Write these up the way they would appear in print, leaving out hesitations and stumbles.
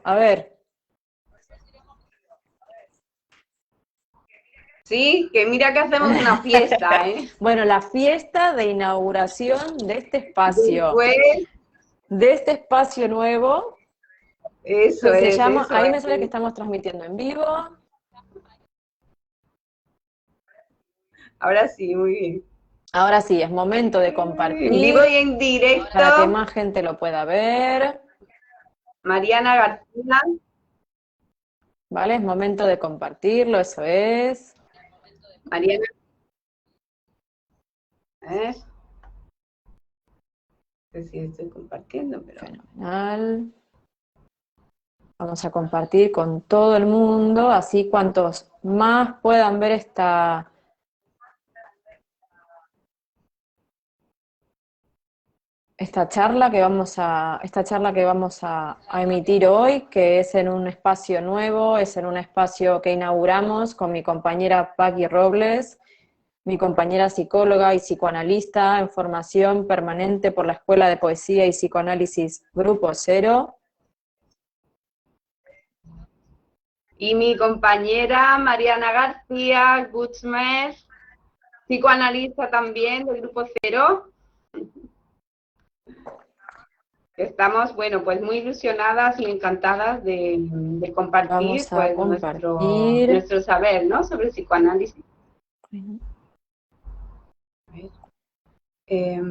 A ver. Sí, que mira que hacemos una fiesta, ¿eh? Bueno, la fiesta de inauguración de Después, de este espacio nuevo, que se llama, eso ahí es. me sale que estamos transmitiendo en vivo. Ahora sí, muy bien. Ahora sí, es momento de En vivo compartir y en para que directo, más gente lo pueda ver, Mariana García. ¿vale? Es momento de compartirlo, eso es. Mariana, a ver, no sé si estoy compartiendo, pero Fenomenal. Vamos a compartir con todo el mundo, así cuantos más puedan ver esta charla que vamos a emitir hoy, que es en un espacio nuevo, es en un espacio que inauguramos con mi compañera Paqui Robles, mi compañera psicóloga y psicoanalista en formación permanente por la Escuela de Poesía y Psicoanálisis Grupo Cero. y mi compañera Mariana García Gutschmes, psicoanalista también del Grupo Cero. Estamos, bueno, pues muy ilusionadas y encantadas de compartir Vamos a pues compartir. nuestro saber, ¿no? Sobre psicoanálisis. A ver. Eh,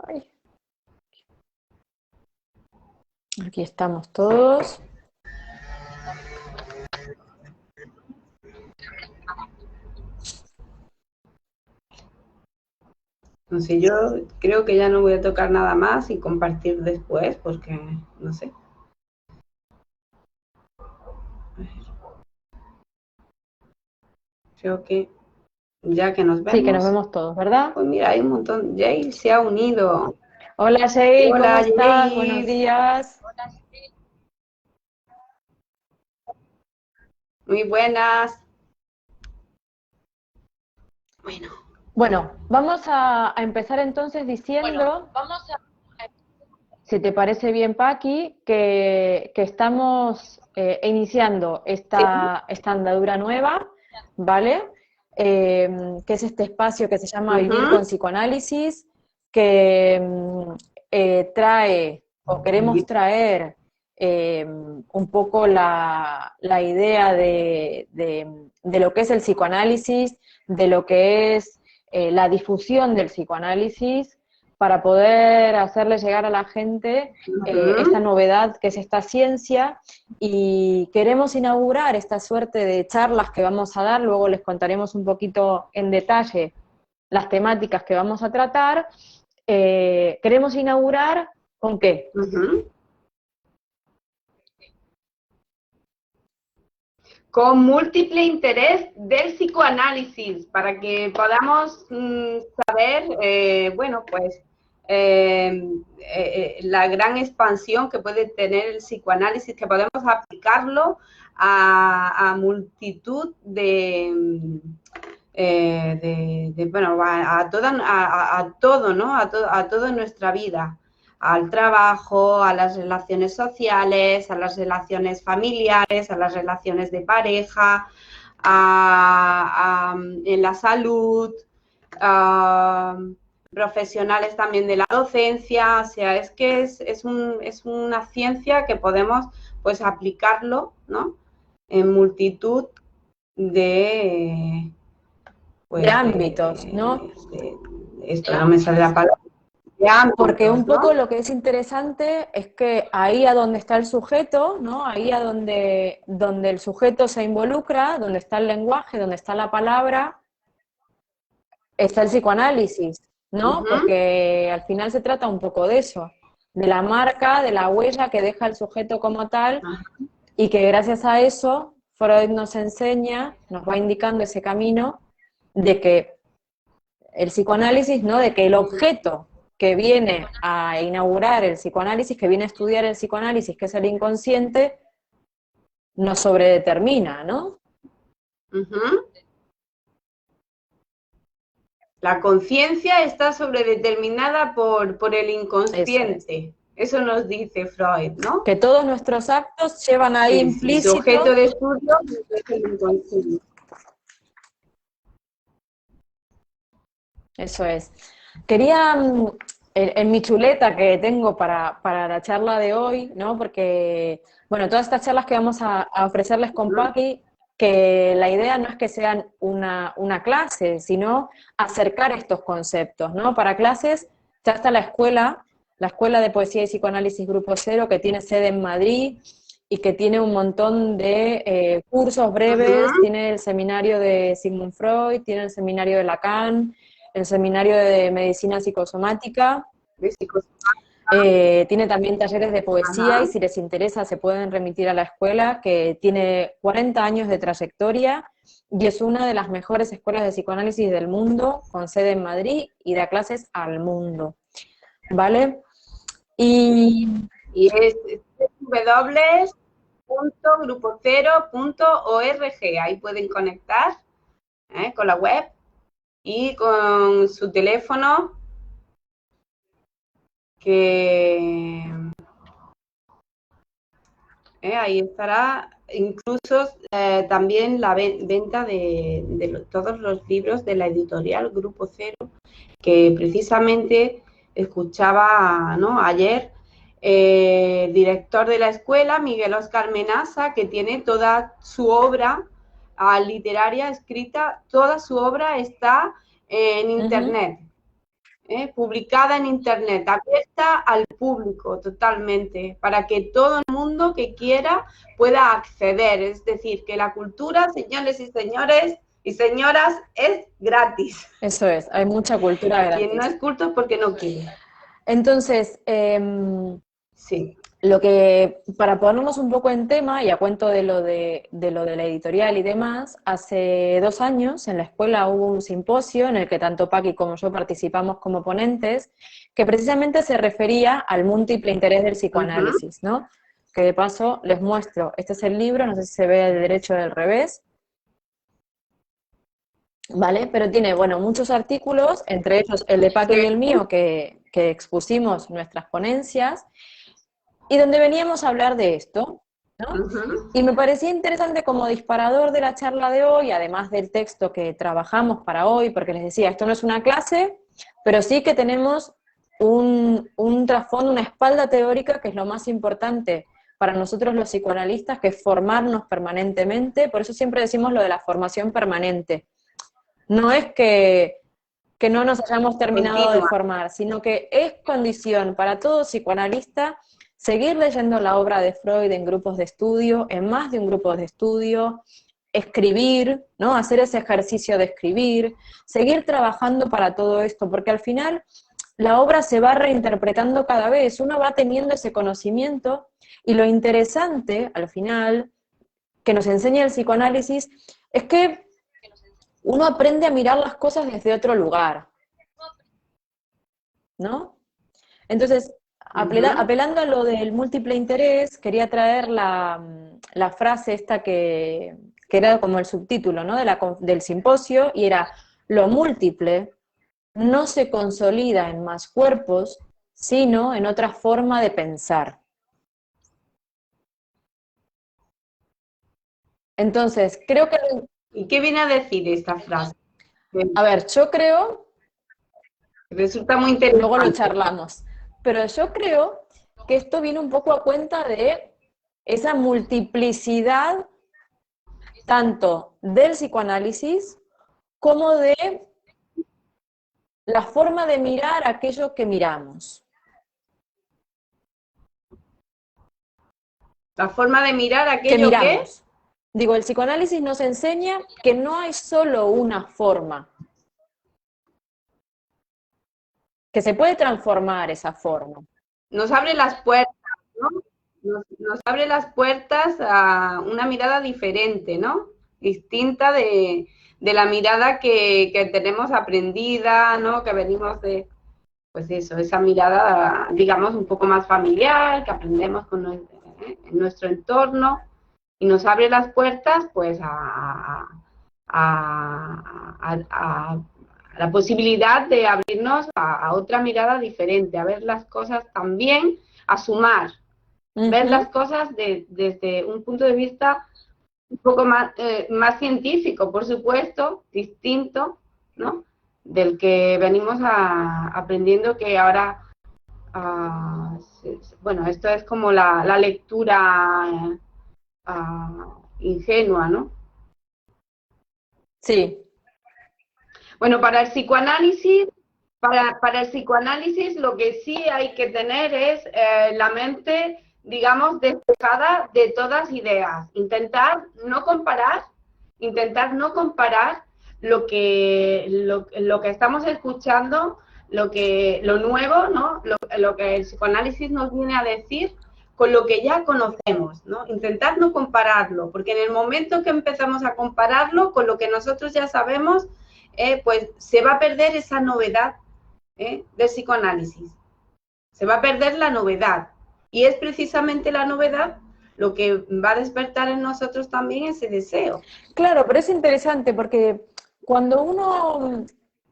Ay, aquí estamos todos. Entonces yo creo que ya no voy a tocar nada más y compartir después porque, no sé. Creo que ya que nos Sí, que nos vemos, vemos todos, ¿verdad? pues mira, hay un montón. Jay se ha unido. Hola, Sheil, ¿cómo Hola, estás? Buenos Jay. días. Muy buenas. Bueno. Bueno, vamos a empezar entonces diciendo, si te parece bien, Paqui, que estamos iniciando Sí. esta andadura nueva, ¿vale? Que es este espacio que se llama Vivir con Ujú. Psicoanálisis, que trae, o queremos traer, un poco la idea de lo que es el psicoanálisis, de lo que es la difusión del psicoanálisis, para poder hacerle llegar a la gente esta Ujú. novedad que es esta ciencia, y queremos inaugurar esta suerte de charlas que vamos a dar, luego les contaremos un poquito en detalle las temáticas que vamos a tratar. Queremos inaugurar ¿con qué? Ujú. Con múltiple interés del psicoanálisis, para que podamos saber, bueno, pues la gran expansión que puede tener el psicoanálisis, que podemos aplicarlo a multitud bueno, a todo, ¿no? A todo en nuestra vida, al trabajo, a las relaciones sociales, a las relaciones familiares, a las relaciones de pareja, en la salud, a profesionales también de la docencia. O sea, es que es una ciencia que podemos pues aplicarlo, ¿no? En multitud de, De pues ámbitos, ¿no? esto no me sale la palabra, de Porque un ámbitos, poco ¿no? lo que es interesante es que ahí a donde está el sujeto, ¿no? Ahí a donde el sujeto se involucra, donde está el lenguaje, donde está la palabra, está el psicoanálisis, ¿no? Uh-huh. Porque al final se trata un poco de eso, de la marca, de la huella que deja el sujeto como tal, y que gracias a eso Freud nos enseña, nos va indicando ese camino de que el psicoanálisis, ¿no? De que el objeto que viene a inaugurar el psicoanálisis, que viene a estudiar el psicoanálisis, que es el inconsciente, nos sobredetermina, ¿no? Uh-huh. La conciencia está sobredeterminada por el inconsciente. Eso nos dice Freud, ¿no? Que todos nuestros actos llevan ahí Sí, sí, su implícito. objeto de estudio es el inconsciente. Eso es. Quería, en mi chuleta que tengo para la charla de hoy, ¿no? Porque, bueno, todas estas charlas que vamos a ofrecerles con Paqui, que la idea no es que sean una clase, sino acercar estos conceptos, ¿no? Para clases ya está la Escuela de Poesía y Psicoanálisis Grupo Cero, que tiene sede en Madrid y que tiene un montón de cursos breves, tiene el seminario de Sigmund Freud, tiene el seminario de Lacan, el seminario de medicina psicosomática, tiene también talleres de poesía y si les interesa se pueden remitir a la escuela, que tiene 40 años de trayectoria y es una de las mejores escuelas de psicoanálisis del mundo, con sede en Madrid y da clases al mundo, ¿vale? Y es www.grupocero.org, ahí pueden conectar con la web y con su teléfono, que ahí estará, incluso también la venta de todos los libros de la editorial Grupo Cero, que precisamente escuchaba, ¿no?, ayer, director de la escuela, Miguel Óscar Menasa, que tiene toda su obra literaria escrita, toda su obra está en Internet. Publicada en Internet, abierta al público totalmente, para que todo el mundo que quiera pueda acceder. Es decir, que la cultura, señores y señores y señoras, es gratis. Eso es, hay mucha cultura gratis. Quien no es culto es porque no quiere. Entonces, sí. Lo que, para ponernos un poco en tema, y a cuento de lo de la editorial y demás, hace 2 años en la escuela hubo un simposio en el que tanto Paqui como yo participamos como ponentes, que precisamente se refería al múltiple interés del psicoanálisis, ¿no? Que de paso les muestro, este es el libro, no sé si se ve del derecho o del revés, ¿vale? Pero tiene, bueno, muchos artículos, entre ellos el de Paqui y el mío, que expusimos nuestras ponencias, y donde veníamos a hablar de esto, ¿no? Y me parecía interesante como disparador de la charla de hoy, además del texto que trabajamos para hoy, porque les decía, esto no es una clase, pero sí que tenemos un trasfondo, una espalda teórica, que es lo más importante para nosotros los psicoanalistas, que es formarnos permanentemente. Por eso siempre decimos lo de la formación permanente. No es que no nos hayamos terminado de formar, sino que es condición para todo psicoanalista seguir leyendo la obra de Freud en grupos de estudio, en más de un grupo de estudio, escribir, ¿no? Hacer ese ejercicio de escribir, seguir trabajando para todo esto, porque al final la obra se va reinterpretando cada vez, uno va teniendo ese conocimiento, y lo interesante, al final, que nos enseña el psicoanálisis, es que uno aprende a mirar las cosas desde otro lugar, ¿no? Entonces, apelando a lo del múltiple interés, quería traer la frase esta que era como el subtítulo, ¿no?, del simposio, y era: lo múltiple no se consolida en más cuerpos, sino en otra forma de pensar. Entonces, creo que... ¿Y qué viene a decir esta frase? A ver, yo creo... Resulta muy interesante. Luego lo charlamos. Pero yo creo que esto viene un poco a cuenta de esa multiplicidad tanto del psicoanálisis como de la forma de mirar aquello que miramos. La forma de mirar aquello que... Digo, el psicoanálisis nos enseña que no hay solo una forma, que se puede transformar esa forma. Nos abre las puertas, ¿no? Nos abre las puertas a una mirada diferente, ¿no? Distinta de la mirada que tenemos aprendida, ¿no? Que venimos de, pues eso, esa mirada, digamos, un poco más familiar, que aprendemos en nuestro entorno, y nos abre las puertas, pues, la posibilidad de abrirnos a otra mirada diferente, a ver las cosas también, a sumar, ver las cosas desde un punto de vista un poco más, más científico, por supuesto, distinto, ¿no? Del que venimos aprendiendo, que ahora, bueno, esto es como la lectura ingenua, ¿no? Sí. Bueno, para el psicoanálisis, para el psicoanálisis lo que sí hay que tener es la mente, digamos, despejada de todas ideas. Intentar no comparar lo que estamos escuchando, lo nuevo, ¿no? Lo que el psicoanálisis nos viene a decir con lo que ya conocemos, ¿no? Intentar no compararlo, porque en el momento que empezamos a compararlo con lo que nosotros ya sabemos, pues se va a perder esa novedad del psicoanálisis. Se va a perder la novedad. Y es precisamente la novedad lo que va a despertar en nosotros también ese deseo. Claro, pero es interesante porque cuando uno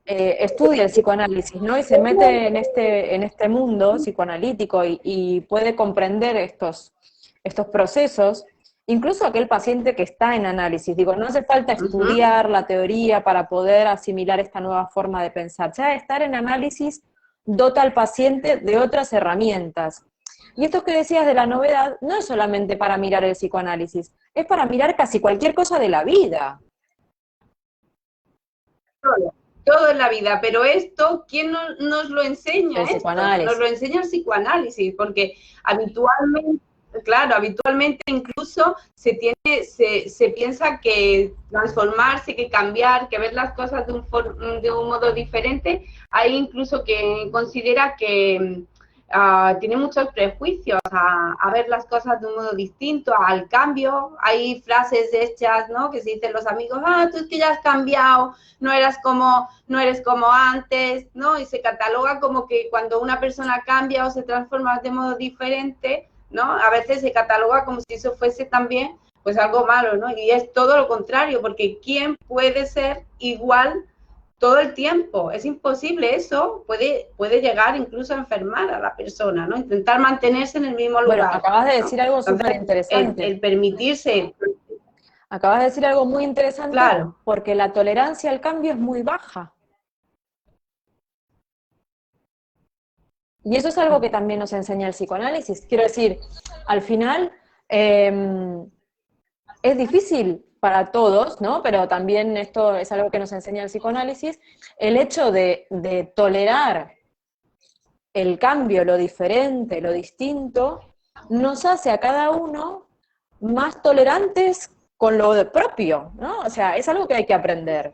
estudia el psicoanálisis, ¿no? Y se mete en este mundo psicoanalítico y puede comprender estos procesos, incluso aquel paciente que está en análisis, digo, no hace falta estudiar la teoría para poder asimilar esta nueva forma de pensar. Ya estar en análisis dota al paciente de otras herramientas. Y esto que decías de la novedad no es solamente para mirar el psicoanálisis, es para mirar casi cualquier cosa de la vida. Todo en la vida, pero esto, ¿quién nos lo enseña? El psicoanálisis. Nos lo enseña el psicoanálisis, porque habitualmente, claro, habitualmente incluso se piensa que transformarse, que cambiar, que ver las cosas de un modo diferente, hay incluso que considera que tiene muchos prejuicios a ver las cosas de un modo distinto, al cambio. Hay frases hechas, ¿no? Que se dicen los amigos, tú es que ya has cambiado, no eres como antes, ¿no? Y se cataloga como que cuando una persona cambia o se transforma de modo diferente, ¿no? A veces se cataloga como si eso fuese también, pues, algo malo, ¿no? Y es todo lo contrario, porque ¿quién puede ser igual todo el tiempo? Es imposible eso, puede llegar incluso a enfermar a la persona, ¿no? Intentar mantenerse en el mismo lugar. Bueno, acabas de decir algo Entonces, súper interesante. El permitirse. Acabas de decir algo muy interesante, Claro. Porque la tolerancia al cambio es muy baja. Y eso es algo que también nos enseña el psicoanálisis. Quiero decir, al final es difícil para todos, ¿no? Pero también esto es algo que nos enseña el psicoanálisis, el hecho de tolerar el cambio, lo diferente, lo distinto, nos hace a cada uno más tolerantes con lo propio, ¿no? O sea, es algo que hay que aprender.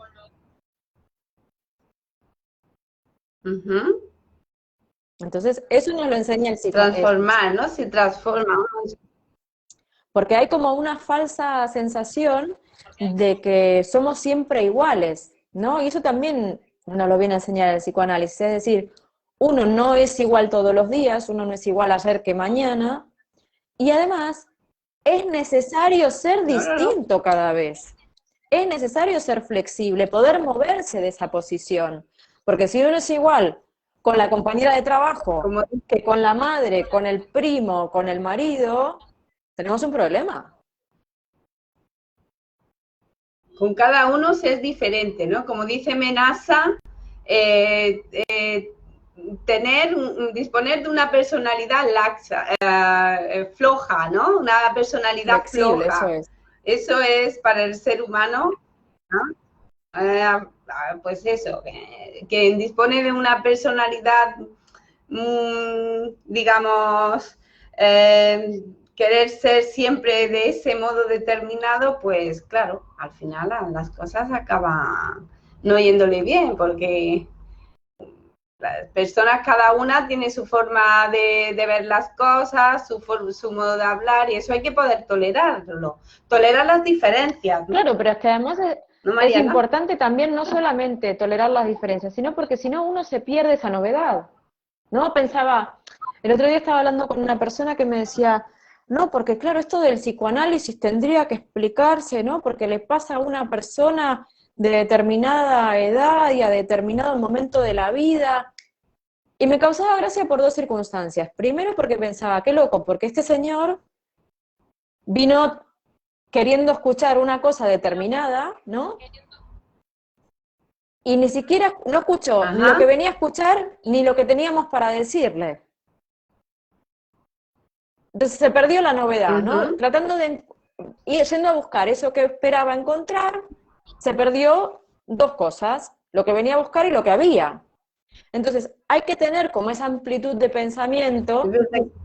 Entonces, eso nos lo enseña el psicoanálisis. Transformar, ¿no? Se transforma. Porque hay como una falsa sensación de que somos siempre iguales, ¿no? Y eso también nos lo viene a enseñar el psicoanálisis, es decir, uno no es igual todos los días, uno no es igual ayer que mañana, y además es necesario ser distinto cada vez. Es necesario ser flexible, poder moverse de esa posición, porque si uno es igual con la compañera de trabajo, que con la madre, con el primo, con el marido, tenemos un problema. Con cada uno se es diferente, ¿no? Como dice Menasa, disponer de una personalidad laxa, floja, ¿no? Una personalidad flexible, floja. Eso es para el ser humano, ¿no? Pues eso, que dispone de una personalidad, digamos, querer ser siempre de ese modo determinado, pues claro, al final las cosas acaban no yéndole bien, porque las personas, cada una tiene su forma de ver las cosas, su modo de hablar, y eso hay que poder tolerarlo, tolerar las diferencias, ¿no? Claro, pero es que además es importante también no solamente tolerar las diferencias, sino porque si no uno se pierde esa novedad, ¿no? Pensaba, el otro día estaba hablando con una persona que me decía, no, porque claro, esto del psicoanálisis tendría que explicarse, ¿no? Porque le pasa a una persona de determinada edad y a determinado momento de la vida. Y me causaba gracia por dos circunstancias. Primero porque pensaba, qué loco, porque este señor vino queriendo escuchar una cosa determinada, ¿no? Y ni siquiera, no escuchó ni lo que venía a escuchar, ni lo que teníamos para decirle. Entonces se perdió la novedad, ¿no? Tratando de ir yendo a buscar eso que esperaba encontrar, se perdió dos cosas, lo que venía a buscar y lo que había. Entonces hay que tener como esa amplitud de pensamiento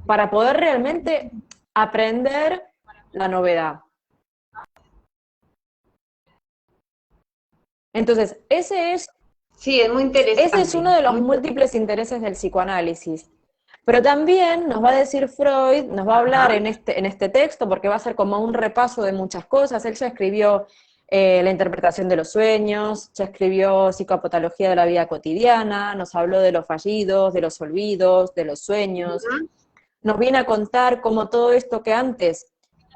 para poder realmente aprender la novedad. Entonces, sí, es muy interesante. Ese es uno de los múltiples intereses del psicoanálisis. Pero también nos va a decir Freud, nos va a hablar en este texto, porque va a ser como un repaso de muchas cosas. Él ya escribió la interpretación de los sueños, ya escribió psicopatología de la vida cotidiana, nos habló de los fallidos, de los olvidos, de los sueños. Nos viene a contar cómo todo esto que antes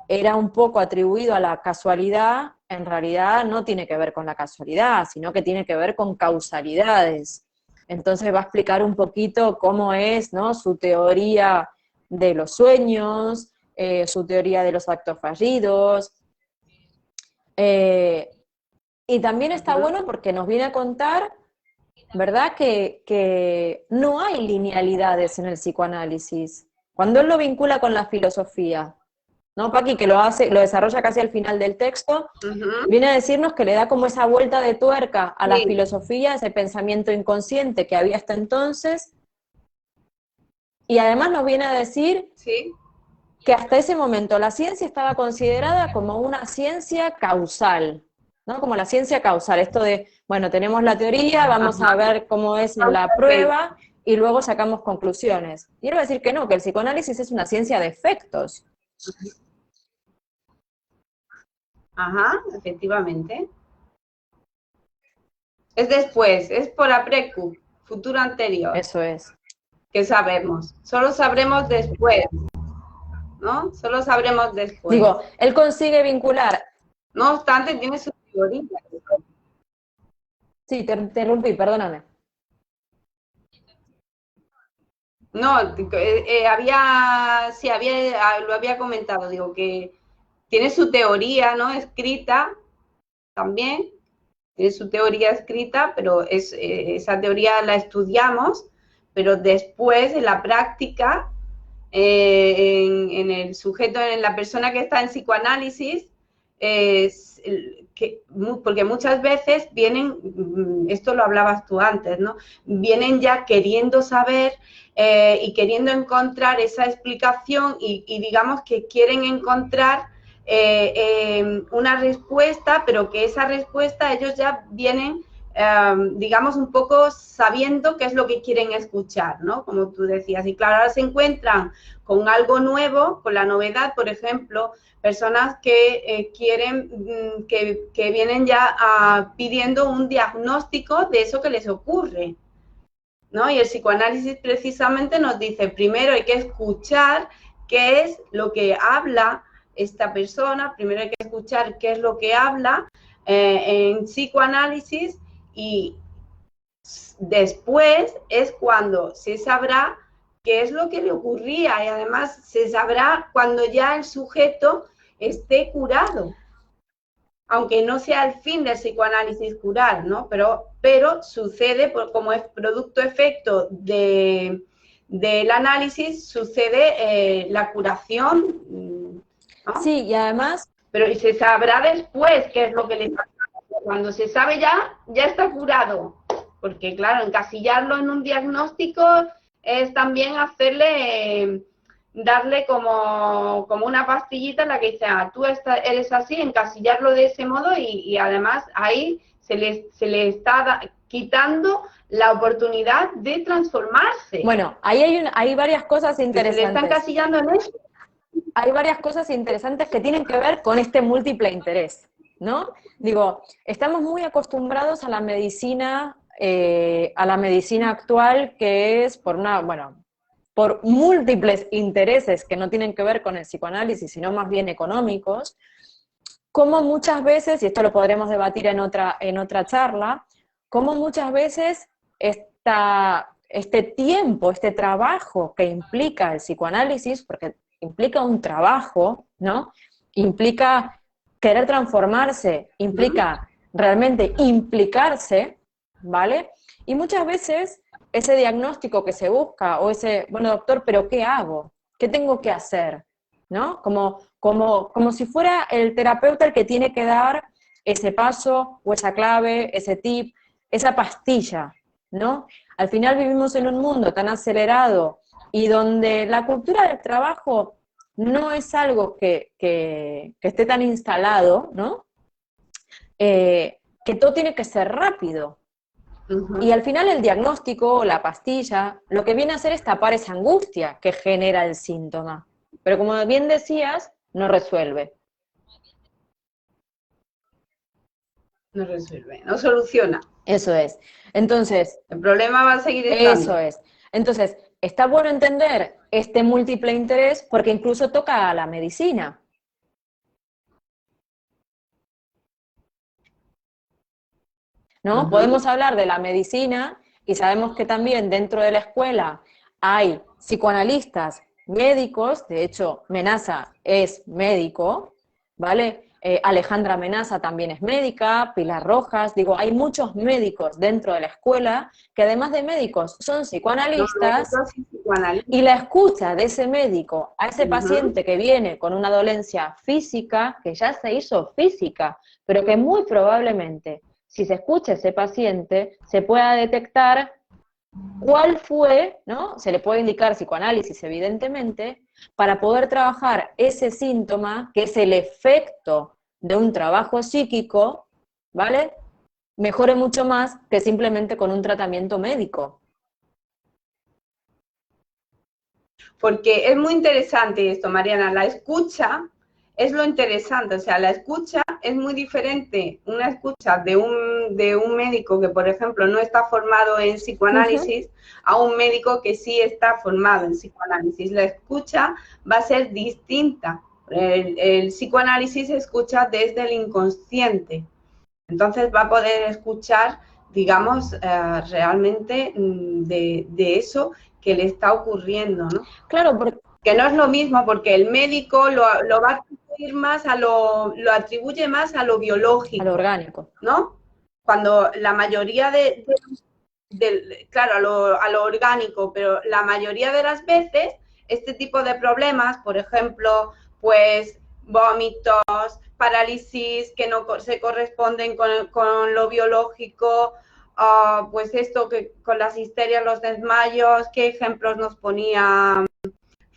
era un poco atribuido a la casualidad, en realidad no tiene que ver con la casualidad, sino que tiene que ver con causalidades. Entonces va a explicar un poquito cómo es, ¿no?, su teoría de los sueños, su teoría de los actos fallidos. Y también está bueno porque nos viene a contar, ¿verdad?, que no hay linealidades en el psicoanálisis. Cuando él lo vincula con la filosofía, ¿no, Paqui? Que lo desarrolla casi al final del texto, viene a decirnos que le da como esa vuelta de tuerca a la filosofía, ese pensamiento inconsciente que había hasta entonces, y además nos viene a decir que hasta ese momento la ciencia estaba considerada como una ciencia causal, ¿no? Como la ciencia causal, esto de, bueno, tenemos la teoría, vamos a ver cómo es la prueba, y luego sacamos conclusiones. Y él va a decir que no, que el psicoanálisis es una ciencia de efectos. Ajá, efectivamente. Es después, es por aprecu, futuro anterior. Eso es. Que sabemos. Solo sabremos después, ¿no? Solo sabremos después. Digo, él consigue vincular. No obstante, tiene su teoría. Sí, te interrumpí, perdóname. No, lo había comentado, digo, que tiene su teoría, ¿no?, escrita también, tiene su teoría escrita, pero esa teoría la estudiamos, pero después en la práctica, en el sujeto, en la persona que está en psicoanálisis, porque muchas veces vienen, esto lo hablabas tú antes, ¿no?, vienen ya queriendo saber y queriendo encontrar esa explicación y digamos que quieren encontrar una respuesta, pero que esa respuesta ellos ya vienen, digamos, un poco sabiendo qué es lo que quieren escuchar, ¿no? Como tú decías. Y claro, ahora se encuentran con algo nuevo, con la novedad, por ejemplo, personas que quieren, que vienen ya pidiendo un diagnóstico de eso que les ocurre, ¿no? Y el psicoanálisis precisamente nos dice, primero hay que escuchar qué es lo que habla esta persona, primero hay que escuchar qué es lo que habla en psicoanálisis, y después es cuando se sabrá qué es lo que le ocurría, y además se sabrá cuando ya el sujeto esté curado, aunque no sea el fin del psicoanálisis curar, ¿no? Pero sucede, como es producto-efecto del análisis, sucede la curación, ¿no? Sí, y además... Pero y se sabrá después qué es lo que le pasa. Cuando se sabe ya está curado. Porque, claro, encasillarlo en un diagnóstico es también hacerle, darle como una pastillita en la que dice, tú eres así, encasillarlo de ese modo y además ahí se le está quitando la oportunidad de transformarse. Bueno, ahí hay varias cosas interesantes. Se le está encasillando en eso. Hay varias cosas interesantes que tienen que ver con este múltiple interés, ¿no? Digo, estamos muy acostumbrados a la medicina actual, que es por múltiples intereses que no tienen que ver con el psicoanálisis, sino más bien económicos, cómo muchas veces, y esto lo podremos debatir en otra charla, cómo muchas veces este tiempo, este trabajo que implica el psicoanálisis, porque implica un trabajo, ¿no? Implica querer transformarse, implica realmente implicarse, ¿vale? Y muchas veces ese diagnóstico que se busca, o ese, bueno, doctor, ¿pero qué hago? ¿Qué tengo que hacer? ¿No? Como si fuera el terapeuta el que tiene que dar ese paso, o esa clave, ese tip, esa pastilla, ¿no? Al final vivimos en un mundo tan acelerado y donde la cultura del trabajo no es algo que esté tan instalado, ¿no? Que todo tiene que ser rápido. Y al final el diagnóstico o la pastilla lo que viene a hacer es tapar esa angustia que genera el síntoma. Pero como bien decías, no resuelve. No resuelve, no soluciona. Eso es. Entonces, el problema va a seguir estando. Eso es. Entonces, está bueno entender este múltiple interés porque incluso toca a la medicina. ¿No? Podemos hablar de la medicina y sabemos que también dentro de la escuela hay psicoanalistas médicos, de hecho Menaza es médico, ¿vale? Alejandra Menaza también es médica, Pilar Rojas, digo, hay muchos médicos dentro de la escuela que además de médicos son psicoanalistas, y la escucha de ese médico a ese paciente que viene con una dolencia física, que ya se hizo física, pero que muy probablemente, si se escucha a ese paciente, se pueda detectar cuál fue, ¿no? Se le puede indicar psicoanálisis, evidentemente, para poder trabajar ese síntoma, que es el efecto de un trabajo psíquico, ¿vale? Mejore mucho más que simplemente con un tratamiento médico. Porque es muy interesante esto, Mariana, la escucha es lo interesante, o sea, la escucha es muy diferente, una escucha de un médico que, por ejemplo, no está formado en psicoanálisis, a un médico que sí está formado en psicoanálisis. La escucha va a ser distinta. El psicoanálisis escucha desde el inconsciente, entonces va a poder escuchar, digamos, realmente de eso que le está ocurriendo, ¿no? Claro, porque que no es lo mismo, porque el médico lo va a atribuir más lo atribuye más a lo biológico. A lo orgánico. ¿No? Cuando la mayoría claro, a lo orgánico, pero la mayoría de las veces este tipo de problemas, por ejemplo, pues vómitos, parálisis que no se corresponden con lo biológico, pues esto que con las histerias, los desmayos, ¿qué ejemplos nos ponía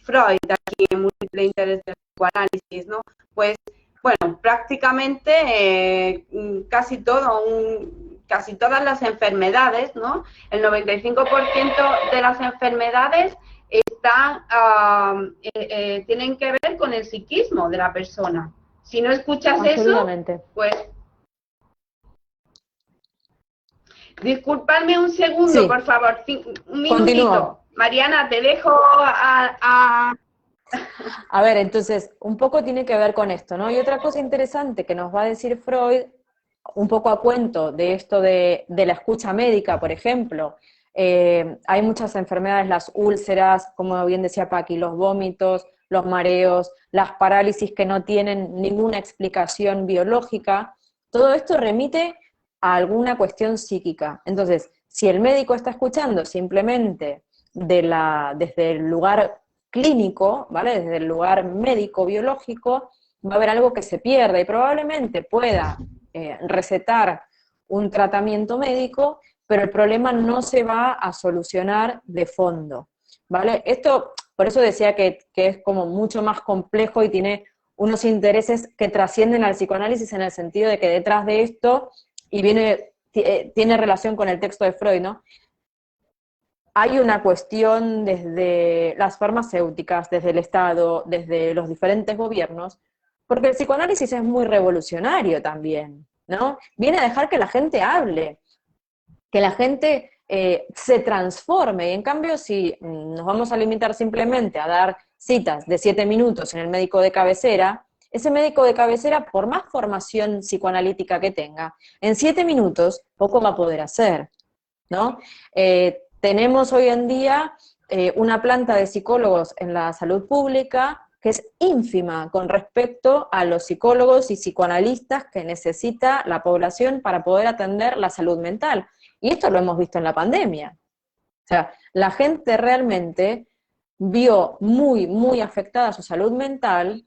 Freud aquí en múltiple interés del psicoanálisis, ¿no? Pues, bueno, prácticamente casi todas las enfermedades, ¿no? El 95% de las enfermedades tienen que ver con el psiquismo de la persona. Si no escuchas eso, pues... Disculpadme un segundo, sí. Por favor, un minutito. Continúo. Mariana, te dejo A ver, entonces, un poco tiene que ver con esto, ¿no? Y otra cosa interesante que nos va a decir Freud, un poco a cuento de esto de la escucha médica, por ejemplo, hay muchas enfermedades, las úlceras, como bien decía Paqui, los vómitos, los mareos, las parálisis que no tienen ninguna explicación biológica, todo esto remite a alguna cuestión psíquica. Entonces, si el médico está escuchando simplemente desde el lugar clínico, ¿vale? Desde el lugar médico, biológico, va a haber algo que se pierde y probablemente pueda recetar un tratamiento médico, pero el problema no se va a solucionar de fondo, ¿vale? Esto, por eso decía que es como mucho más complejo y tiene unos intereses que trascienden al psicoanálisis en el sentido de que detrás de esto, y tiene relación con el texto de Freud, ¿no? Hay una cuestión desde las farmacéuticas, desde el Estado, desde los diferentes gobiernos, porque el psicoanálisis es muy revolucionario también, ¿no? Viene a dejar que la gente hable, que la gente se transforme, y en cambio si nos vamos a limitar simplemente a dar citas de 7 minutos en el médico de cabecera, ese médico de cabecera, por más formación psicoanalítica que tenga, en 7 minutos poco va a poder hacer, ¿no? Tenemos hoy en día una planta de psicólogos en la salud pública que es ínfima con respecto a los psicólogos y psicoanalistas que necesita la población para poder atender la salud mental. Y esto lo hemos visto en la pandemia. O sea, la gente realmente vio muy, muy afectada su salud mental,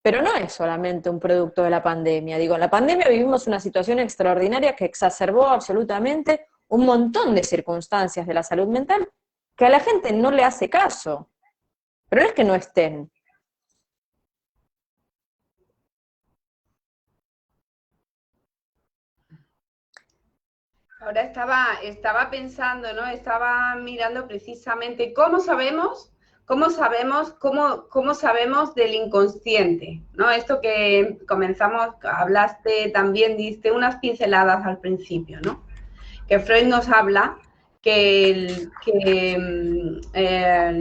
pero no es solamente un producto de la pandemia. Digo, en la pandemia vivimos una situación extraordinaria que exacerbó absolutamente un montón de circunstancias de la salud mental que a la gente no le hace caso. Pero no es que no estén. Ahora estaba pensando, ¿no? Estaba mirando precisamente cómo sabemos del inconsciente, ¿no? Esto que comenzamos, hablaste también, diste unas pinceladas al principio, ¿no? Que Freud nos habla que el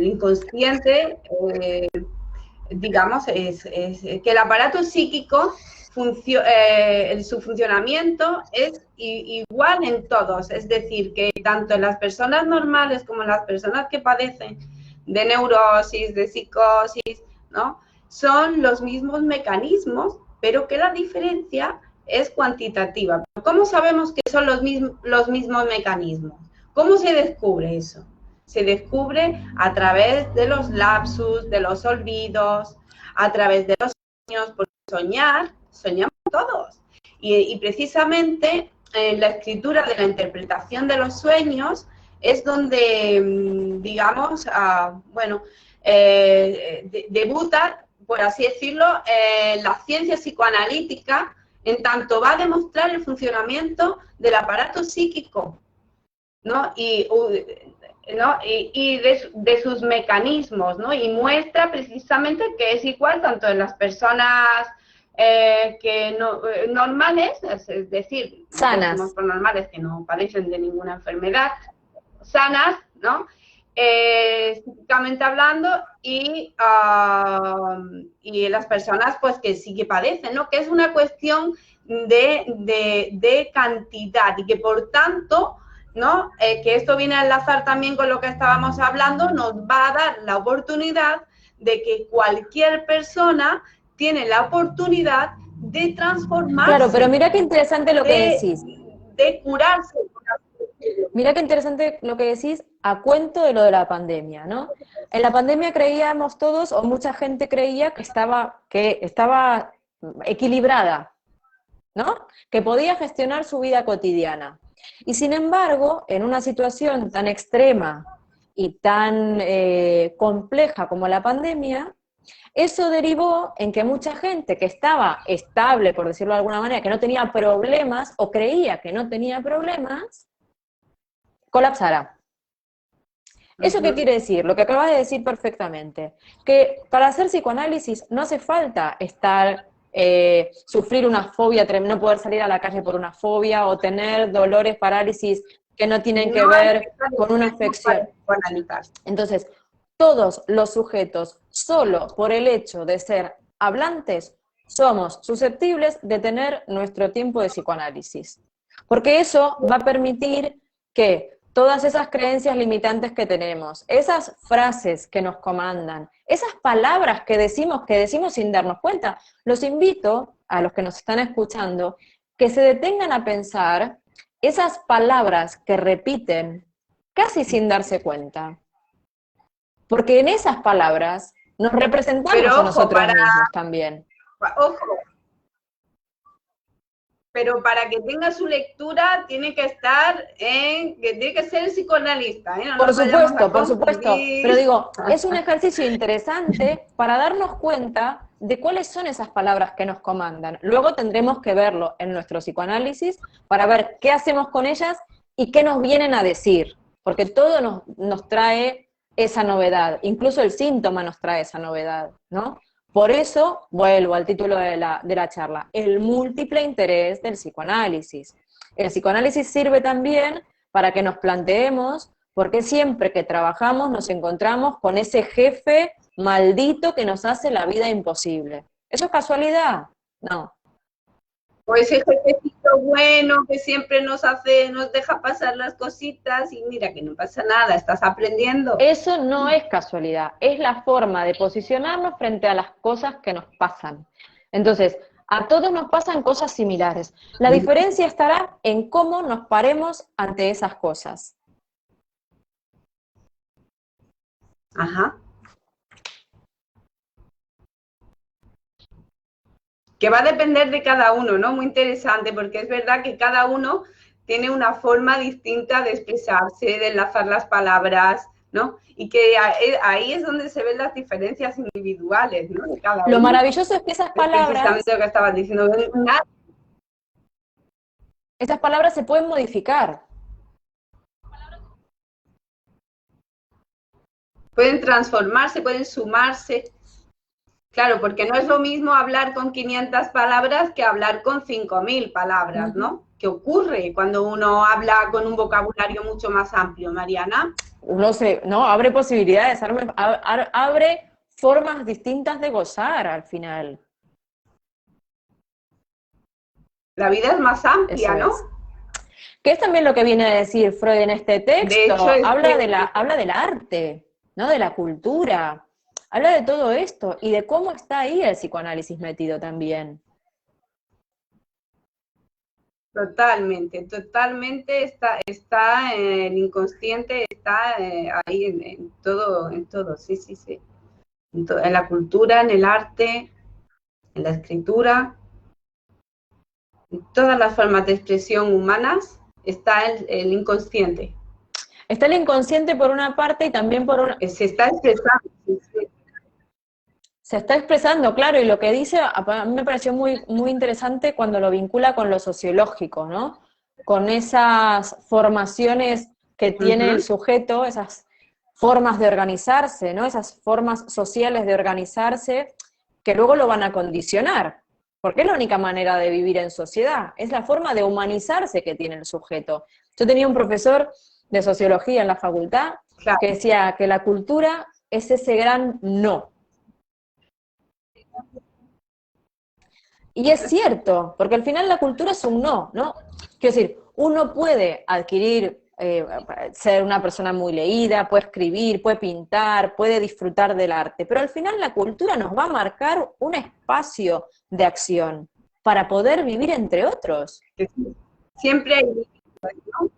inconsciente, digamos, es que el aparato psíquico, su funcionamiento es igual en todos, es decir, que tanto en las personas normales como en las personas que padecen de neurosis, de psicosis, ¿no? Son los mismos mecanismos, pero que la diferencia es cuantitativa. ¿Cómo sabemos que son los mismos mecanismos? ¿Cómo se descubre eso? Se descubre a través de los lapsus, de los olvidos, a través de los sueños, porque soñamos todos. Y precisamente en la escritura de la interpretación de los sueños es donde, digamos, debuta, por así decirlo, la ciencia psicoanalítica, en tanto va a demostrar el funcionamiento del aparato psíquico, ¿no? Y de sus mecanismos, ¿no? Y muestra precisamente que es igual tanto en las personas normales, es decir, sanas, por normales que no padecen de ninguna enfermedad, sanas, ¿no? Psíquicamente hablando, y las personas pues que sí que padecen, ¿no? Que es una cuestión de cantidad y que por tanto, ¿no? Que esto viene a enlazar también con lo que estábamos hablando, nos va a dar la oportunidad de que cualquier persona tiene la oportunidad de transformarse. Claro, pero mira qué interesante lo que decís. De curarse. Mira qué interesante lo que decís a cuento de lo de la pandemia, ¿no? En la pandemia creíamos todos, o mucha gente creía que estaba equilibrada, ¿no? Que podía gestionar su vida cotidiana. Y sin embargo, en una situación tan extrema y tan compleja como la pandemia, eso derivó en que mucha gente que estaba estable, por decirlo de alguna manera, que no tenía problemas, o creía que no tenía problemas, colapsara. ¿Eso qué quiere decir? Lo que acabas de decir perfectamente, que para hacer psicoanálisis no hace falta sufrir una fobia, no poder salir a la calle por una fobia, o tener dolores, parálisis que no tienen que ver con una afección. Entonces, todos los sujetos, solo por el hecho de ser hablantes, somos susceptibles de tener nuestro tiempo de psicoanálisis. Porque eso va a permitir que todas esas creencias limitantes que tenemos, esas frases que nos comandan, esas palabras que decimos sin darnos cuenta, los invito a los que nos están escuchando que se detengan a pensar esas palabras que repiten casi sin darse cuenta. Porque en esas palabras nos representamos a nosotros mismos también. Ojo. Pero para que tenga su lectura tiene que tiene que ser el psicoanalista, ¿eh? No por supuesto. Pero digo, es un ejercicio interesante para darnos cuenta de cuáles son esas palabras que nos comandan. Luego tendremos que verlo en nuestro psicoanálisis para ver qué hacemos con ellas y qué nos vienen a decir. Porque todo nos trae esa novedad, incluso el síntoma nos trae esa novedad, ¿no? Por eso, vuelvo al título de la charla, el múltiple interés del psicoanálisis. El psicoanálisis sirve también para que nos planteemos por qué siempre que trabajamos nos encontramos con ese jefe maldito que nos hace la vida imposible. ¿Eso es casualidad? No. O ese jefecito bueno que siempre nos deja pasar las cositas y mira que no pasa nada, estás aprendiendo. Eso no es casualidad, es la forma de posicionarnos frente a las cosas que nos pasan. Entonces, a todos nos pasan cosas similares. La diferencia estará en cómo nos paremos ante esas cosas. Ajá. Que va a depender de cada uno, ¿no? Muy interesante, porque es verdad que cada uno tiene una forma distinta de expresarse, de enlazar las palabras, ¿no? Y que ahí es donde se ven las diferencias individuales, ¿no? De cada Lo uno. maravilloso es que esas palabras... Precisamente lo que estabas diciendo. Esas palabras se pueden modificar. Pueden transformarse, pueden sumarse. Claro, porque no es lo mismo hablar con 500 palabras que hablar con 5.000 palabras, ¿no? ¿Qué ocurre cuando uno habla con un vocabulario mucho más amplio, Mariana? No sé, ¿no? Abre posibilidades, abre formas distintas de gozar al final. La vida es más amplia, Eso ¿no? es. Que es también lo que viene a decir Freud en este texto. De hecho, habla del arte, ¿no? De la cultura. Habla de todo esto y de cómo está ahí el psicoanálisis metido también. Totalmente, totalmente está el inconsciente, está ahí en todo, sí, sí, sí. En la cultura, en el arte, en la escritura, en todas las formas de expresión humanas está el inconsciente. Está el inconsciente por una parte y también por una... Se está expresando. Sí, sí. Se está expresando, claro, y lo que dice a mí me pareció muy, muy interesante cuando lo vincula con lo sociológico, ¿no? Con esas formaciones que tiene el sujeto, esas formas de organizarse, ¿no? Esas formas sociales de organizarse que luego lo van a condicionar, porque es la única manera de vivir en sociedad, es la forma de humanizarse que tiene el sujeto. Yo tenía un profesor de sociología en la facultad que decía que la cultura es ese gran no. Y es cierto, porque al final la cultura es un no, ¿no? Quiero decir, uno puede adquirir, ser una persona muy leída, puede escribir, puede pintar, puede disfrutar del arte, pero al final la cultura nos va a marcar un espacio de acción para poder vivir entre otros. Siempre hay límites, ¿no?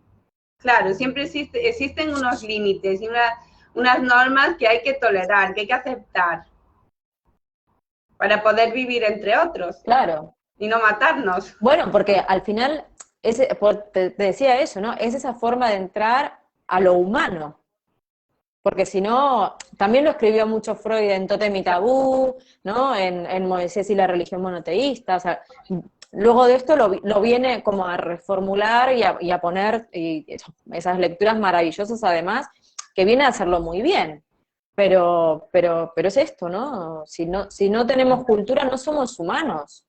Claro, siempre existen unos límites y unas normas que hay que tolerar, que hay que aceptar para poder vivir entre otros. Claro. Y no matarnos. Bueno, porque al final, te decía eso, ¿no? Es esa forma de entrar a lo humano. Porque si no, también lo escribió mucho Freud en Tótem y Tabú, ¿no? En Moisés y la religión monoteísta. O sea, luego de esto lo viene como a reformular y a poner esas lecturas maravillosas además, que viene a hacerlo muy bien. Pero es esto, ¿no? Si no tenemos cultura, no somos humanos.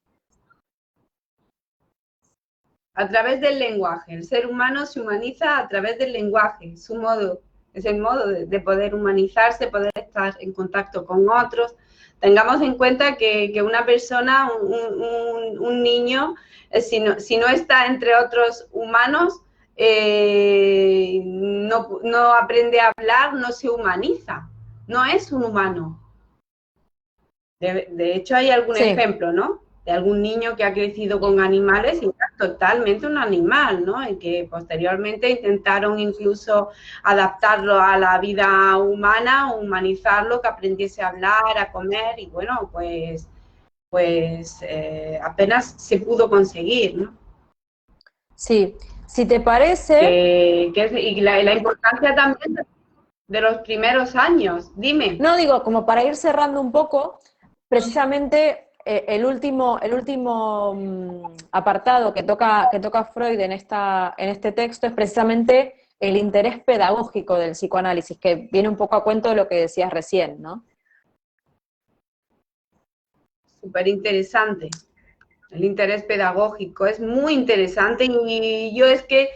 A través del lenguaje. El ser humano se humaniza a través del lenguaje, su modo. Es el modo de poder humanizarse, poder estar en contacto con otros. Tengamos en cuenta que una persona, un niño, si no está entre otros humanos, no aprende a hablar, no se humaniza. No es un humano. De hecho, hay algún ejemplo, ¿no? De algún niño que ha crecido con animales y era totalmente un animal, ¿no? Y que posteriormente intentaron incluso adaptarlo a la vida humana, humanizarlo, que aprendiese a hablar, a comer, y bueno, pues apenas se pudo conseguir, ¿no? Sí, si te parece... y la importancia también de los primeros años, dime. No, digo, como para ir cerrando un poco, precisamente el último apartado que toca Freud en este texto es precisamente el interés pedagógico del psicoanálisis, que viene un poco a cuento de lo que decías recién, ¿no? Súper interesante. El interés pedagógico es muy interesante y yo es que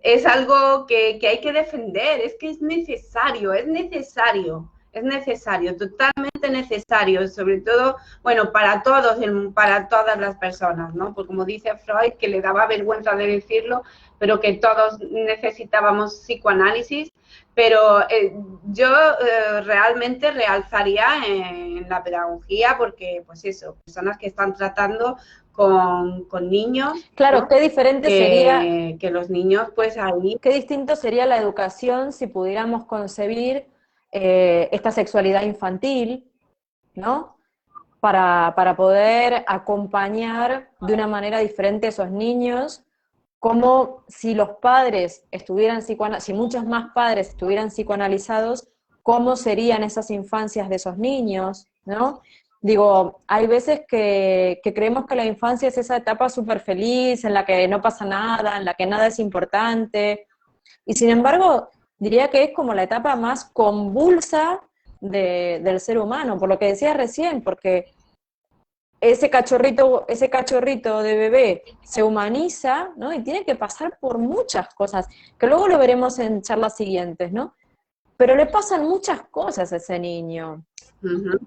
es algo que hay que defender, es que es necesario es necesario, totalmente necesario, sobre todo, bueno, para todos, para todas las personas, ¿no? Pues como dice Freud, que le daba vergüenza de decirlo, pero que todos necesitábamos psicoanálisis, pero yo realmente realzaría en la pedagogía porque, pues eso, personas que están tratando con niños, Claro, ¿no? qué diferente sería, Que los niños, pues ahí... qué distinto sería la educación si pudiéramos concebir esta sexualidad infantil, ¿no? Para poder acompañar de una manera diferente a esos niños, como si los padres estuvieran si muchos más padres estuvieran psicoanalizados, cómo serían esas infancias de esos niños, ¿no? Digo, hay veces que creemos que la infancia es esa etapa súper feliz, en la que no pasa nada, en la que nada es importante, y sin embargo, diría que es como la etapa más convulsa del ser humano, por lo que decías recién, porque ese cachorrito de bebé se humaniza, ¿no? Y tiene que pasar por muchas cosas, que luego lo veremos en charlas siguientes, ¿no? Pero le pasan muchas cosas a ese niño. Uh-huh.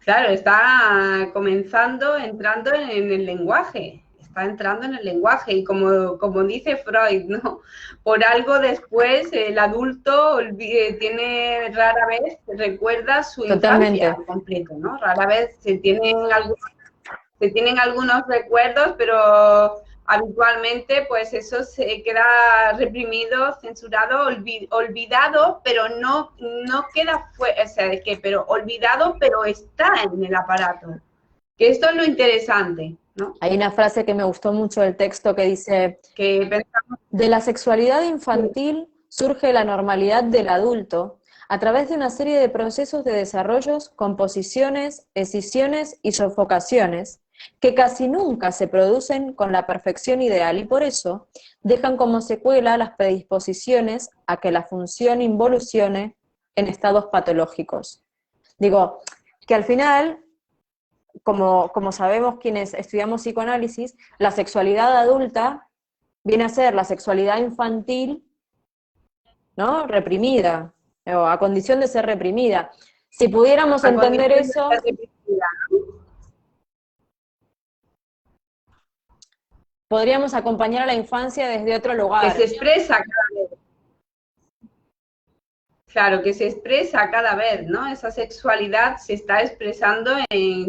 Claro, está comenzando, entrando en el lenguaje, está entrando en el lenguaje y como dice Freud, ¿no? Por algo después el adulto tiene rara vez, recuerda su Totalmente. infancia completo, ¿no? Rara vez se tienen algunos recuerdos, pero habitualmente pues eso se queda reprimido, censurado, olvidado, pero no queda fuera, o sea, pero olvidado, pero está en el aparato. Que esto es lo interesante, ¿no? Hay una frase que me gustó mucho del texto que dice, Que pensamos, de la sexualidad infantil surge la normalidad del adulto a través de una serie de procesos de desarrollos, composiciones, escisiones y sofocaciones que casi nunca se producen con la perfección ideal y por eso dejan como secuela las predisposiciones a que la función involucione en estados patológicos. Digo, que al final, como sabemos quienes estudiamos psicoanálisis, la sexualidad adulta viene a ser la sexualidad infantil, ¿no? Reprimida, o a condición de ser reprimida. Si pudiéramos entender eso, podríamos acompañar a la infancia desde otro lugar. Que se expresa cada vez. Claro, que se expresa cada vez, ¿no? Esa sexualidad se está expresando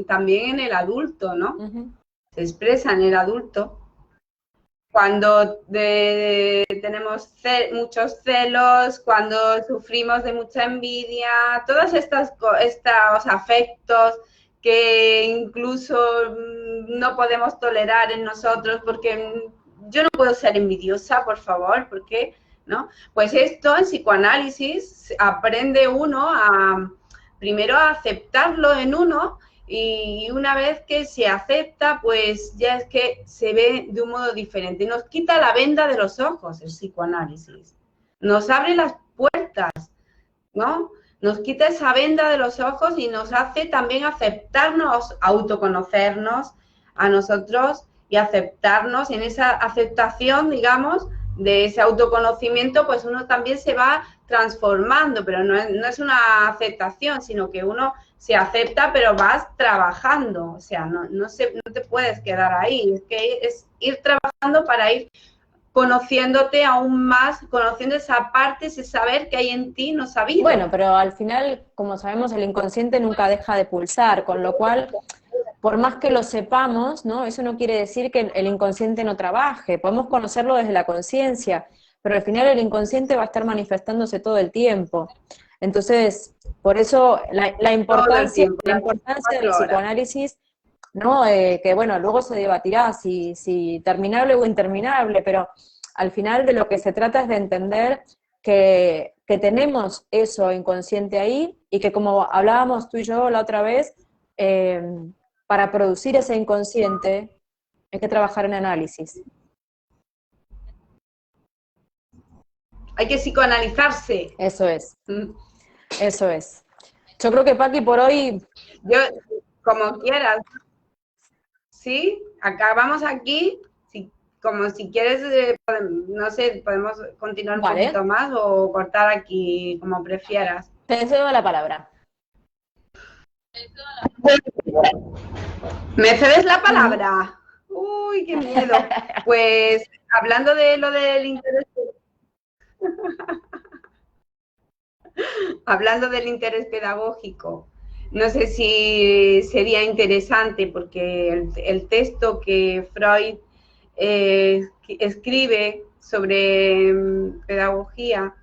también en el adulto, ¿no? Uh-huh. Se expresa en el adulto. Cuando tenemos muchos celos, cuando sufrimos de mucha envidia, todos estos afectos que incluso no podemos tolerar en nosotros, porque yo no puedo ser envidiosa, por favor, porque, ¿no? Pues esto en psicoanálisis aprende uno primero a aceptarlo en uno. Y una vez que se acepta, pues ya es que se ve de un modo diferente. Nos quita la venda de los ojos el psicoanálisis. Nos abre las puertas, ¿no? Nos quita esa venda de los ojos y nos hace también aceptarnos, autoconocernos a nosotros y aceptarnos. En esa aceptación, digamos, de ese autoconocimiento, pues uno también se va transformando, pero no es una aceptación, sino que uno se acepta, pero vas trabajando, o sea, no te puedes quedar ahí, es que es ir trabajando para ir conociéndote aún más, conociendo esa parte, ese saber que hay en ti no sabido. Bueno, pero al final, como sabemos, el inconsciente nunca deja de pulsar, con lo cual, por más que lo sepamos, ¿no? Eso no quiere decir que el inconsciente no trabaje, podemos conocerlo desde la conciencia, pero al final el inconsciente va a estar manifestándose todo el tiempo. Entonces, por eso la importancia del psicoanálisis, ¿no? Que bueno, luego se debatirá si terminable o interminable, pero al final de lo que se trata es de entender que tenemos eso inconsciente ahí y que como hablábamos tú y yo la otra vez, para producir ese inconsciente hay que trabajar en análisis. Hay que psicoanalizarse. Eso es. Eso es. Yo creo que Paqui por hoy... Yo, como quieras. ¿Sí? Acabamos aquí. Sí. como si quieres, no sé, podemos continuar un Vale. poquito más o cortar aquí, como prefieras. Te cedo la palabra. ¿Me cedes la palabra? Uy, qué miedo. Pues hablando de lo del interés, hablando del interés pedagógico, no sé si sería interesante porque el texto que Freud escribe sobre pedagogía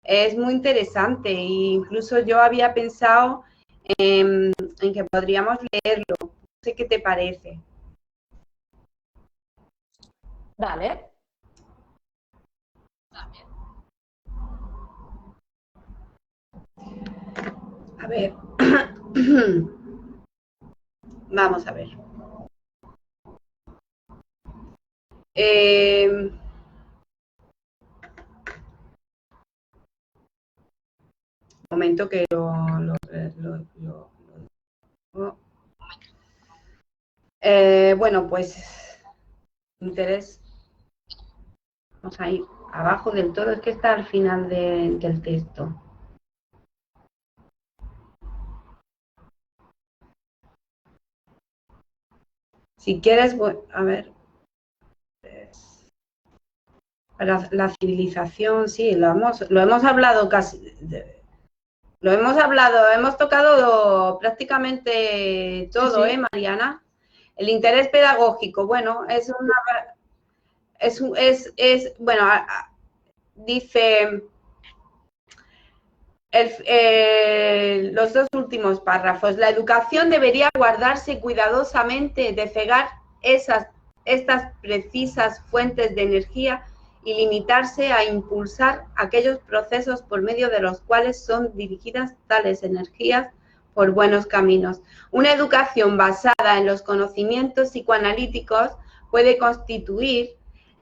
es muy interesante e incluso yo había pensado en que podríamos leerlo. No sé qué te parece. Vale. A ver. Vamos a ver. Momento que bueno, pues interés. Vamos a ir abajo del todo, es que está al final del texto. Si quieres, a ver. La civilización, sí, lo hemos hablado casi. Lo hemos hablado, hemos tocado prácticamente todo, Sí, sí. Mariana? El interés pedagógico, bueno, bueno, dice los dos últimos párrafos. La educación debería guardarse cuidadosamente de cegar estas precisas fuentes de energía y limitarse a impulsar aquellos procesos por medio de los cuales son dirigidas tales energías por buenos caminos. Una educación basada en los conocimientos psicoanalíticos puede constituir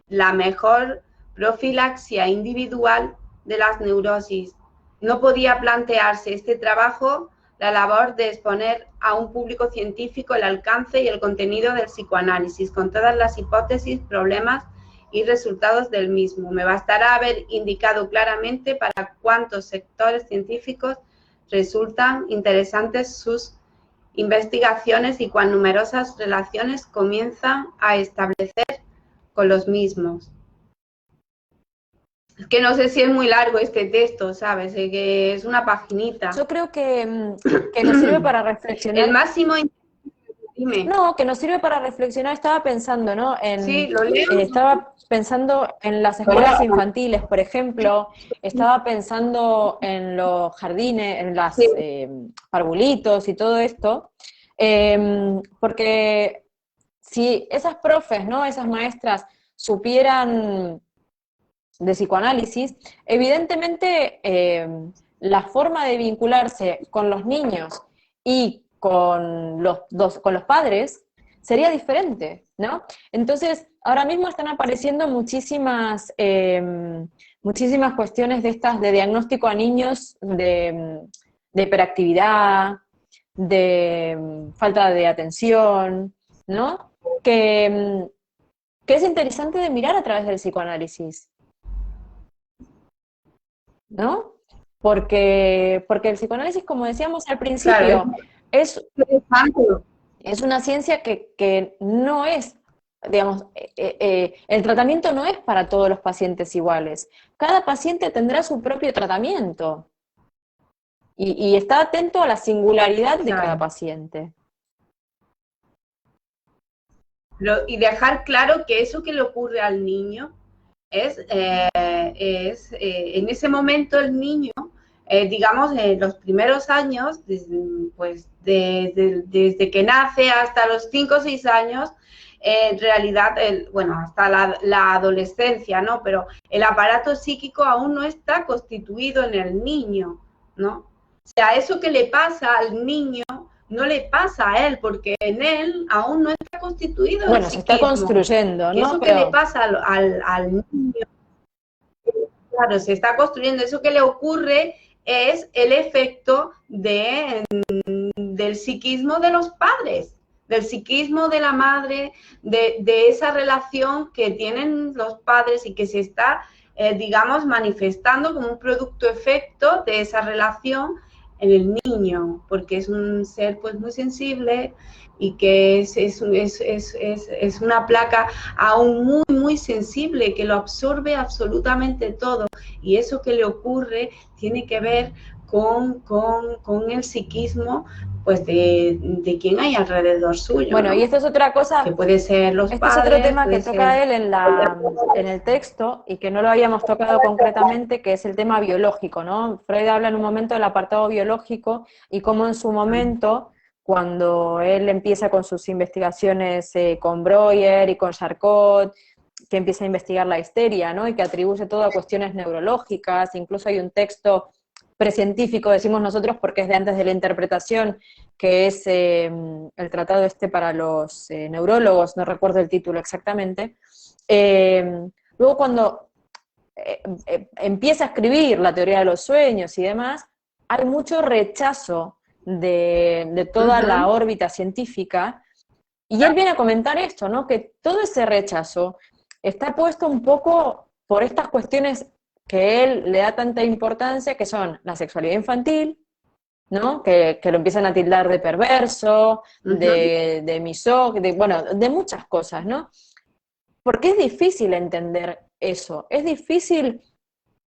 la mejor profilaxia individual de las neurosis. No podía plantearse este trabajo la labor de exponer a un público científico el alcance y el contenido del psicoanálisis, con todas las hipótesis, problemas y resultados del mismo. Me bastará haber indicado claramente para cuántos sectores científicos resultan interesantes sus investigaciones y cuán numerosas relaciones comienzan a establecer con los mismos. Es que no sé si es muy largo este texto, ¿sabes? Que es una paginita. Yo creo que nos sirve para reflexionar. El máximo... Dime. No, que nos sirve para reflexionar. Estaba pensando, ¿no? Sí, lo leo. Estaba pensando en las escuelas infantiles, por ejemplo. Estaba pensando en los jardines, en las parvulitos y todo esto. Porque si esas profes, ¿no? Esas maestras supieran de psicoanálisis, evidentemente la forma de vincularse con los niños y con los padres sería diferente, ¿no? Entonces, ahora mismo están apareciendo muchísimas cuestiones de estas de diagnóstico a niños de hiperactividad, de falta de atención, ¿no? Que es interesante de mirar a través del psicoanálisis, ¿no? Porque el psicoanálisis, como decíamos al principio, Claro, es una ciencia que no es, digamos, el tratamiento no es para todos los pacientes iguales. Cada paciente tendrá su propio tratamiento y está atento a la singularidad de cada paciente. Y dejar claro que eso que le ocurre al niño es en ese momento el niño, digamos, en los primeros años, pues desde que nace hasta los 5 o 6 años, en realidad, bueno, hasta la adolescencia, ¿no? Pero el aparato psíquico aún no está constituido en el niño, ¿no? O sea, eso que le pasa al niño no le pasa a él, porque en él aún no está constituido bueno, el se está psiquismo. construyendo, ¿no? Eso que le pasa al niño, claro, se está construyendo. Eso que le ocurre es el efecto del psiquismo de los padres, del psiquismo de la madre, de esa relación que tienen los padres y que se está, digamos, manifestando como un producto-efecto de esa relación en el niño, porque es un ser pues muy sensible y que es una placa aún muy, muy sensible, que lo absorbe absolutamente todo, y eso que le ocurre tiene que ver con el psiquismo pues de quién hay alrededor suyo, Bueno, ¿no? y esto es otra cosa, Que puede ser los este es otro padres, tema que puede ser... toca él en el texto y que no lo habíamos tocado concretamente, que es el tema biológico, ¿no? Freud habla en un momento del apartado biológico y cómo en su momento, cuando él empieza con sus investigaciones con Breuer y con Charcot, que empieza a investigar la histeria, ¿no? Y que atribuye todo a cuestiones neurológicas, incluso hay un texto precientífico, decimos nosotros, porque es de antes de la interpretación, que es el tratado este para los neurólogos, no recuerdo el título exactamente. Luego cuando empieza a escribir la teoría de los sueños y demás, hay mucho rechazo de toda la órbita científica, y él viene a comentar esto, ¿no? Que todo ese rechazo está puesto un poco por estas cuestiones que él le da tanta importancia, que son la sexualidad infantil, ¿no? Que lo empiezan a tildar de perverso, de misógino, bueno, de muchas cosas, ¿no? Porque es difícil entender eso, es difícil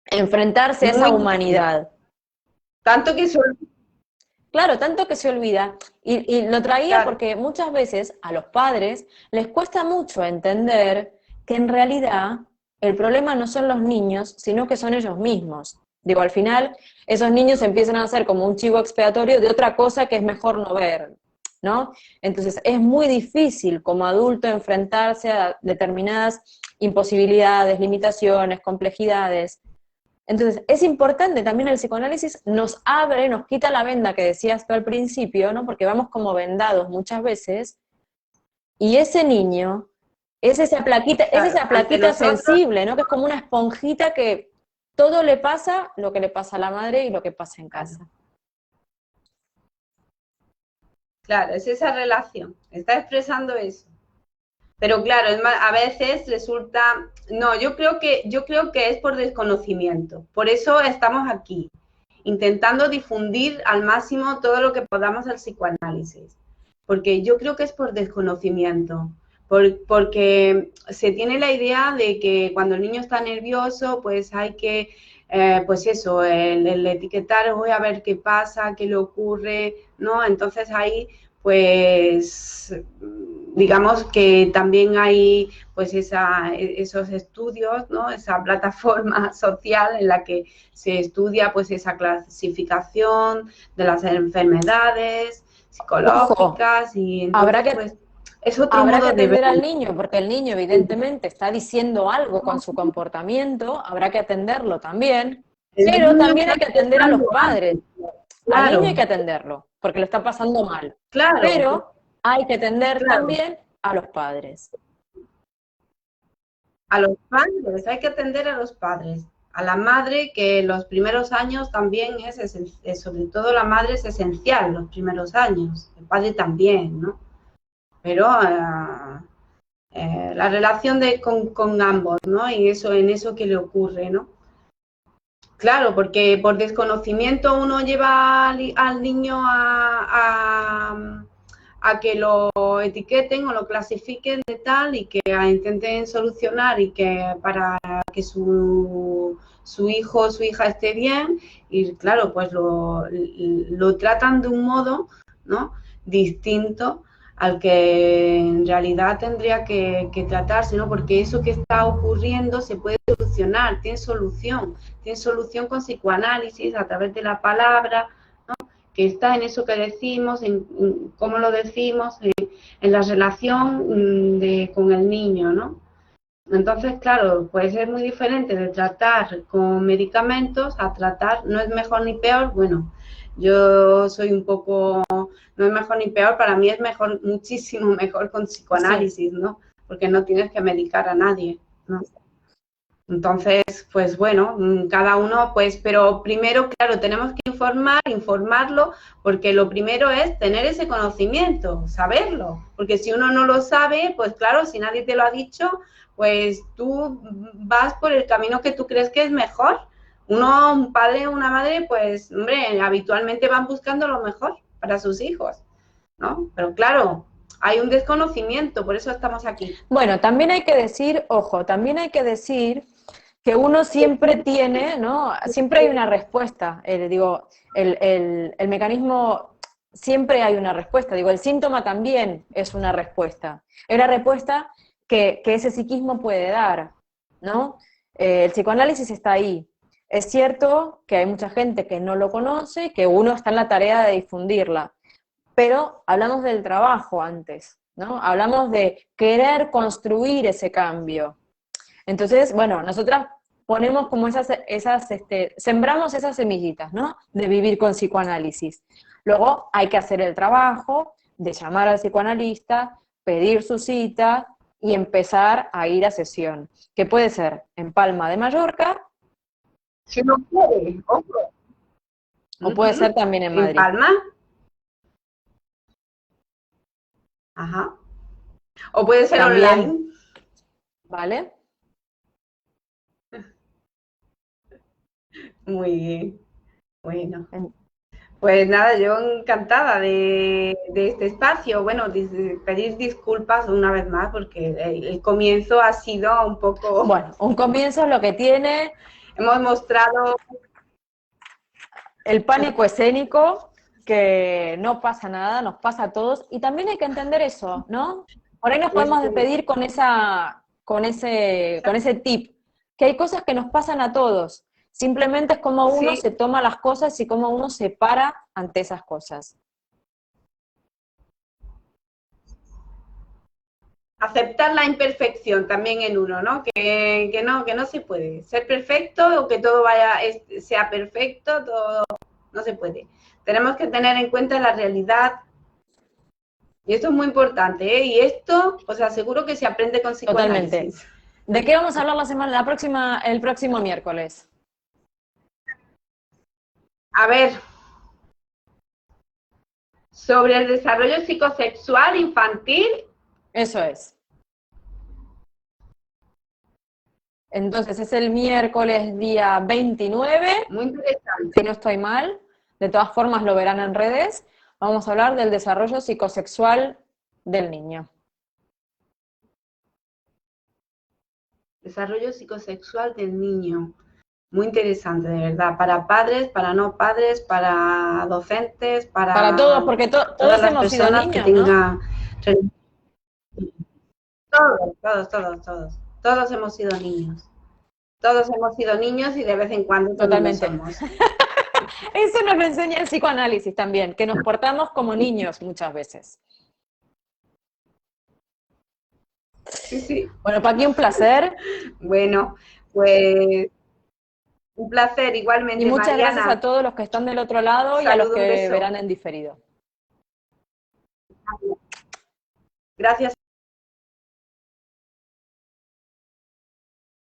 enfrentarse a esa Muy difícil. humanidad. Tanto que se... Claro, tanto que se olvida. Y lo traía Claro. porque muchas veces a los padres les cuesta mucho entender que en realidad el problema no son los niños, sino que son ellos mismos. Digo, al final esos niños empiezan a ser como un chivo expiatorio de otra cosa que es mejor no ver, ¿no? Entonces es muy difícil como adulto enfrentarse a determinadas imposibilidades, limitaciones, complejidades. Entonces, es importante también el psicoanálisis nos abre, nos quita la venda que decías tú al principio, ¿no? Porque vamos como vendados muchas veces, y ese niño es Claro, esa ante plaquita nosotros, sensible, ¿no? Que es como una esponjita que todo le pasa lo que le pasa a la madre y lo que pasa en claro, casa. claro, es esa relación, está expresando eso. Pero claro, a veces resulta, no, yo creo que es por desconocimiento. Por eso estamos aquí, intentando difundir al máximo todo lo que podamos al psicoanálisis. Porque yo creo que es por desconocimiento. Porque se tiene la idea de que cuando el niño está nervioso, pues hay que, pues eso, el etiquetar, voy a ver qué pasa, qué le ocurre, ¿no? Entonces ahí pues digamos que también hay pues esos estudios, ¿no? Esa plataforma social en la que se estudia pues esa clasificación de las enfermedades Ojo, psicológicas, y habrá entonces que, pues es otro habrá que modo de ver. atender al niño, porque el niño evidentemente está diciendo algo con su comportamiento, habrá que atenderlo también, El pero niño también está hay que atender a los expresando padres. algo, Al niño hay claro, que atenderlo, porque lo está pasando mal, claro, pero hay que atender claro. también a los padres. A los padres, hay que atender a los padres. A la madre, que los primeros años también sobre todo la madre es esencial, los primeros años. El padre también, ¿no? Pero la relación con ambos, ¿no? Y eso, en eso que le ocurre, ¿no? Claro, porque por desconocimiento uno lleva al niño a que lo etiqueten o lo clasifiquen de tal y que intenten solucionar y que para que su hijo o su hija esté bien, y claro, pues lo tratan de un modo, ¿no? Distinto al que en realidad tendría que tratarse, ¿no? Porque eso que está ocurriendo se puede solucionar, tiene solución con psicoanálisis a través de la palabra, que está en eso que decimos, en cómo lo decimos, en la relación con el niño, ¿no? Entonces, claro, pues es muy diferente de tratar con medicamentos a tratar, no es mejor ni peor, bueno, yo soy un poco, no es mejor ni peor, para mí es mejor, muchísimo mejor con Sí. psicoanálisis, ¿no? Porque no tienes que medicar a nadie, ¿no? Entonces, pues bueno, cada uno, pues, pero primero, claro, tenemos que informarlo, porque lo primero es tener ese conocimiento, saberlo, porque si uno no lo sabe, pues claro, si nadie te lo ha dicho, pues tú vas por el camino que tú crees que es mejor. Uno, un padre, una madre, pues, hombre, habitualmente van buscando lo mejor para sus hijos, ¿no? Pero claro, hay un desconocimiento, por eso estamos aquí. Bueno, también hay que decir, ojo, también hay que decir que uno siempre tiene, ¿no? Siempre hay una respuesta. El mecanismo, siempre hay una respuesta. Digo, el síntoma también es una respuesta. Es una respuesta que ese psiquismo puede dar, ¿no? El psicoanálisis está ahí. Es cierto que hay mucha gente que no lo conoce, que uno está en la tarea de difundirla, pero hablamos del trabajo antes, ¿no? Hablamos de querer construir ese cambio. Entonces, bueno, nosotras ponemos como sembramos esas semillitas, ¿no? De vivir con psicoanálisis. Luego hay que hacer el trabajo de llamar al psicoanalista, pedir su cita y empezar a ir a sesión, que puede ser en Palma de Mallorca, Si no quiere, ojo. o puede ser también en Madrid. ¿En Palma? Ajá. O puede ser También, online. ¿vale? Muy bien. Bueno. Pues nada, yo encantada de este espacio. Bueno, pedir disculpas una vez más porque el comienzo ha sido un poco... Bueno, un comienzo es lo que tiene. Hemos mostrado... El pánico escénico, que no pasa nada, nos pasa a todos, y también hay que entender eso, ¿no? Por ahí nos podemos despedir con ese tip, que hay cosas que nos pasan a todos, simplemente es como uno Sí. se toma las cosas y cómo uno se para ante esas cosas. Aceptar la imperfección también en uno, ¿no? Que no se puede ser perfecto o que todo sea perfecto, todo no se puede. Tenemos que tener en cuenta la realidad. Y esto es muy importante, ¿eh? Y esto, os aseguro que se aprende con psicoanálisis. Totalmente. ¿De qué vamos a hablar el próximo miércoles? A ver, sobre el desarrollo psicosexual infantil. Eso es. Entonces es el miércoles día 29. Muy interesante. Si no estoy mal, de todas formas lo verán en redes. Vamos a hablar del desarrollo psicosexual del niño. Desarrollo psicosexual del niño. Muy interesante, de verdad. Para padres, para no padres, para docentes, para todos, porque todos hemos sido niños, que tengan, ¿no? Todos hemos sido niños. Todos hemos sido niños y de vez en cuando totalmente lo somos. Eso nos lo enseña el psicoanálisis también, que nos portamos como niños muchas veces. Sí, sí. Bueno, Paqui, un placer. Bueno, pues un placer igualmente, y muchas Mariana. Gracias a todos los que están del otro lado. Saludo, y a los que verán en diferido. Gracias.